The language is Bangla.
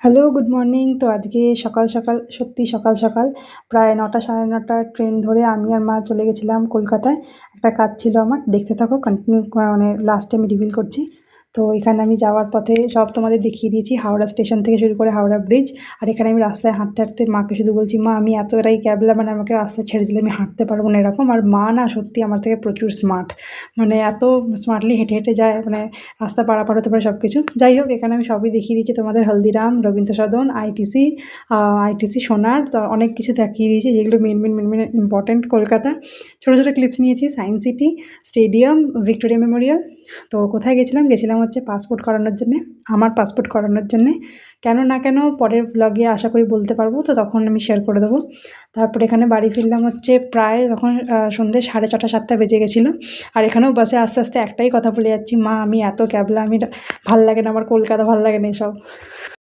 Hello, good morning. তো আজকে সকাল, সকাল সত্যি সকাল, সকাল প্রায় ৯টা ৯:৩০ ট্রেন ধরে আমি আর মা চলে গেছিলাম কলকাতায়। একটা কাজ ছিল আমার। দেখতে থাকো কন্টিনিউ মানে লাস্টে আমি রিভিল করছি। তো এখানে আমি যাওয়ার পথে সব তোমাদের দেখিয়ে দিয়েছি। হাওড়া স্টেশন থেকে শুরু করে হাওড়া ব্রিজ। আর এখানে আমি রাস্তায় হাঁটতে, হাঁটতে মাকে শুধু বলছি, "মা আমি এতটাই ক্যাবলা মানে আমাকে রাস্তায় ছেড়ে দিলে আমি হাঁটতে পারবো না", এরকম। আর মা না সত্যি আমার থেকে প্রচুর স্মার্ট। মানে এত স্মার্টলি হেঁটে, হেঁটে যায়, মানে রাস্তা পারাপার হতে পারে সব কিছু। যাই হোক, এখানে আমি সবই দেখিয়ে দিয়েছি তোমাদের। হলদিরাম, রবীন্দ্র সদন, আইটিসি, সোনার, তো অনেক কিছু দেখিয়ে দিয়েছি যেগুলো মেন ইম্পর্টেন্ট কলকাতার। ছোটো ছোটো ক্লিপস নিয়েছি। Science city, stadium, Victoria Memorial. তো কোথায় গেছিলাম হচ্ছে পাসপোর্ট করানোর জন্যে, আমার পাসপোর্ট করানোর জন্যে। কেন না কেন পরের ব্লগে আশা করি বলতে পারবো, তো তখন আমি শেয়ার করে দেবো। তারপরে এখানে বাড়ি ফিরলাম হচ্ছে প্রায় তখন সন্ধ্যে 6:30 7টা বেজে গেছিলো। আর এখানেও বাসে আস্তে আস্তে একটাই কথা বলে যাচ্ছি, "মা আমি এত ক্যাবলা, ভাল লাগে না, আমার কলকাতা ভাল লাগে না এসব"।